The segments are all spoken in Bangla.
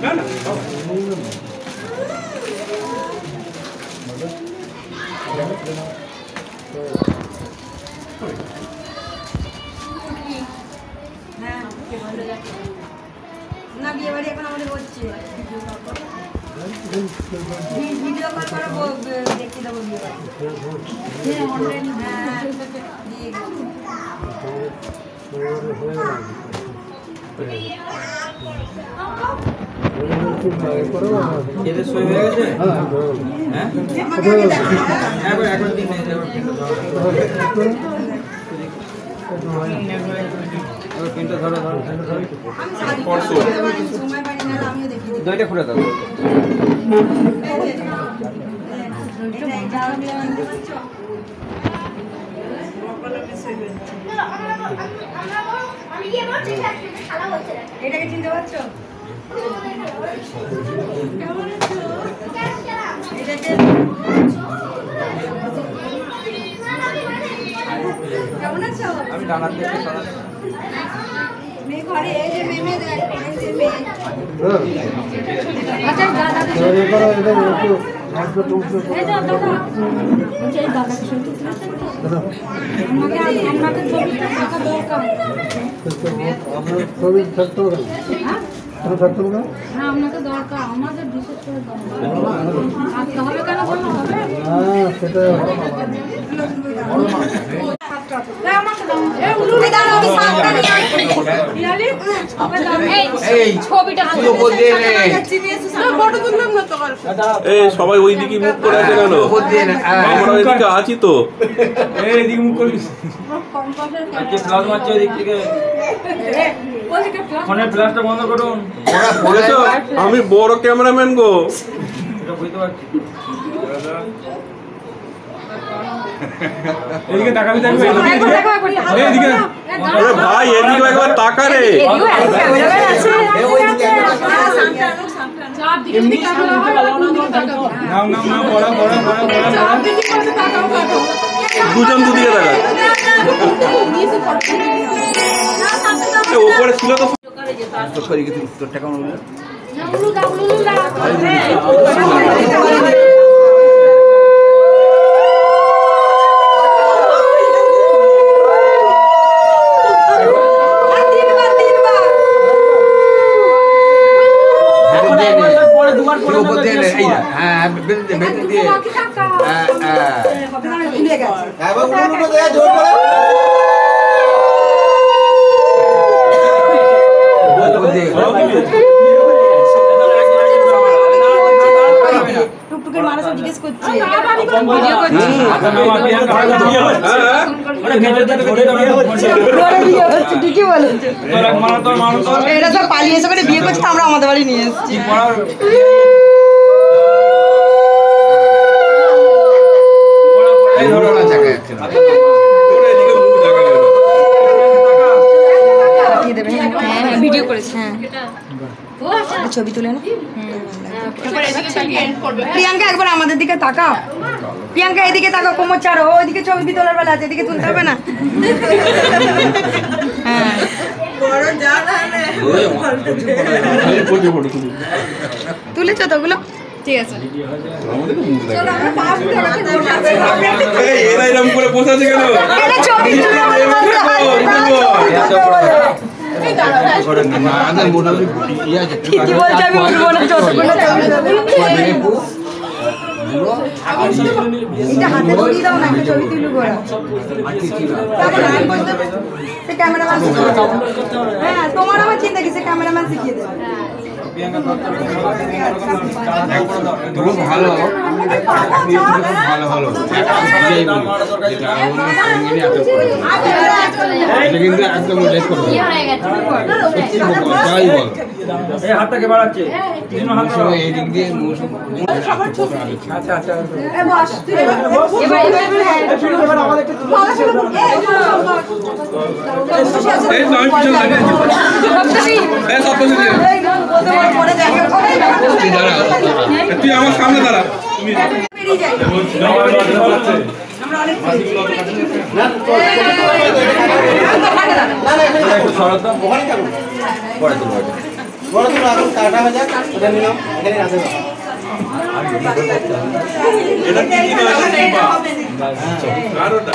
না না না বিয়ে বাড়ি এখন আমাদের হচ্ছে ভিডিও কল করবো দেখতে দেবো বিয়ে বাড়ি এদের সই হয়ে গেছে হ্যাঁ পিনটা ধরো দইটা খুলে দাও এটাকে চিনতে পারছো কেমন আছো আমি ডানার দিকে মেয়ে ঘরে এই যে মেয়ে দেয় এই যে মেয়ে আচ্ছা দাদা এই দাদা এই দাদা শুনতে আমাকে ছবি টাকা দরকার আপনার ছবি থাকতে হবে না থাকতে হবে না আপনাকে দরকার আমাদের বিশেষ করে দরকার হবে কেন বলবো হবে হ্যাঁ সেটা সবাই ওই দিকে মুখ করে আছে কেন আমরা ওইদিকে আছি তো এইদিকে মুখ করবি আজকে ফ্লাশ মারছে ওই দিক থেকে ফোনের ফ্ল্যাশটা বন্ধ করুন বলেছো আমি বড় ক্যামেরাম্যান গো এটা বুঝতে পারছি এদিকে তাকাবি দেখবে এইদিকে আরে ভাই এদিকে একবার তাকা রে নাও নাও নাও বড় বড় বড় বড় দুজন দুদিকে তাকা ওপরে ছিল তো তোর টাকা মনে টুকটুকের মানুষ জিজ্ঞেস করছে ঠিকই বলেছে এরা সব পালিয়ে এসে করে বিয়ে করছে আমরা আমাদের বাড়ি নিয়ে এসেছি ভিডিও করেছে হ্যাঁ ছবি তুলে না প্রিয়াঙ্কা একবার আমাদের দিকে তাকাও প্রিয়াঙ্কা এদিকে তাকাও কোমর চাড়ো ওইদিকে ছবি তোলার বেলা আছে এদিকে তুলতে হবে না হ্যাঁ তুলেছো তো ওগুলো ঠিক আছে ঠিকই বলছে আমি উঠবো না হাতে ধরিয়ে দাও না একটা ছবি তুলু করে ক্যামেরাম্যান হ্যাঁ তোমার আমার চিন্তা কি সে ক্যামেরাম্যান শিখিয়ে দেবে খুব ভালো ভালো ভালো কিন্তু একদম হাতটাকে বাড়াচ্ছে এই দিক দিয়ে আচ্ছা আচ্ছা তুই আমার সামনে দাঁড়া বড় দুটো আগুন কাটা হয়ে যাক ওটা নিলাম এখানে রাখতে দাও এটা কি কি আছে কিংবা আরোটা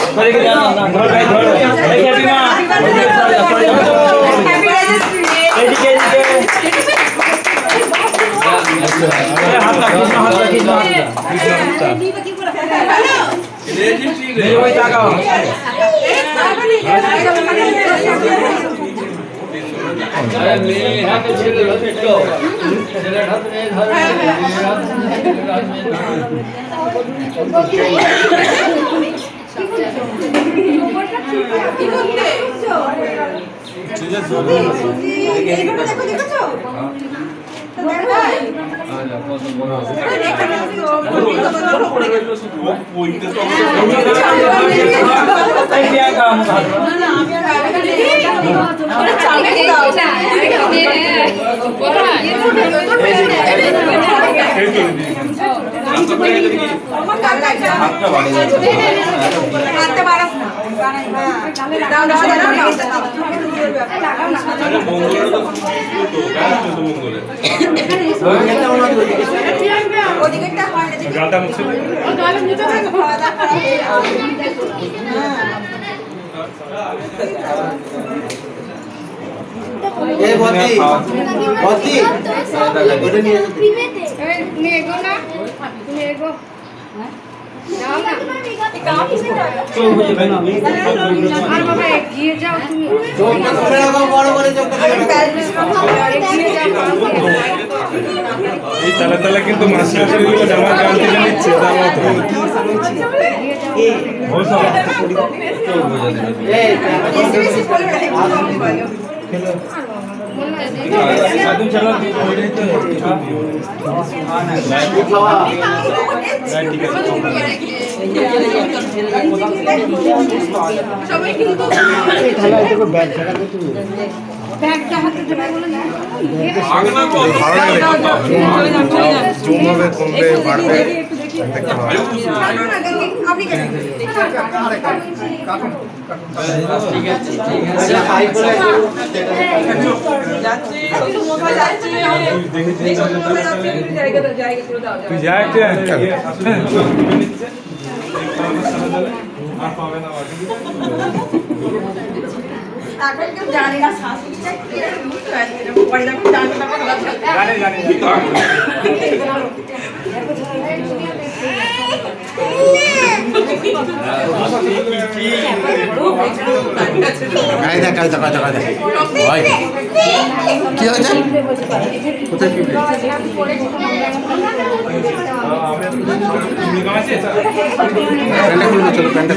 এই তালা তালা কিন্তু মাসি মাসিগুলো জামা কাল থেকে নিচ্ছে তার জমবে কমবে বাড়বে দেখতে হবে তুই যা একটা আর পাবে না জানি না শাশুড়িটা কি বুঝতে পারছি না বাড়ি যখন জানতে তখন জানি কায়দা কায়দা কায়দা কায়দা ভাই কি হয়েছে কোথায় কি প্যান্টটা খুলবে চলো প্যান্টটা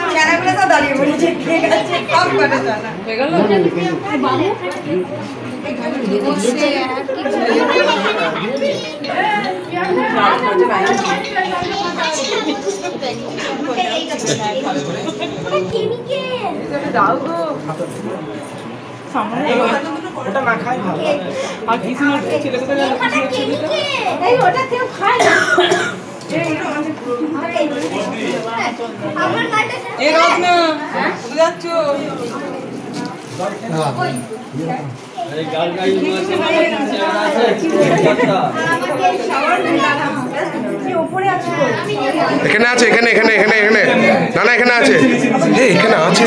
ক্যারাগুলো তো দাঁড়িয়ে বলেছে ঠিক আছে সব কাটা জানা হয়ে গেল ওটা না খাই ভালো আর কিছু না ছেলে কোথায় গেল এই ওটা কেউ খায় না আমার কাছে এই রোজ না বুঝাচ্ছ এই গাল গাই মাছ উপরে আছে এখানে আছে এখানে এখানে এখানে এখানে না না এখানে আছে এখানে আছে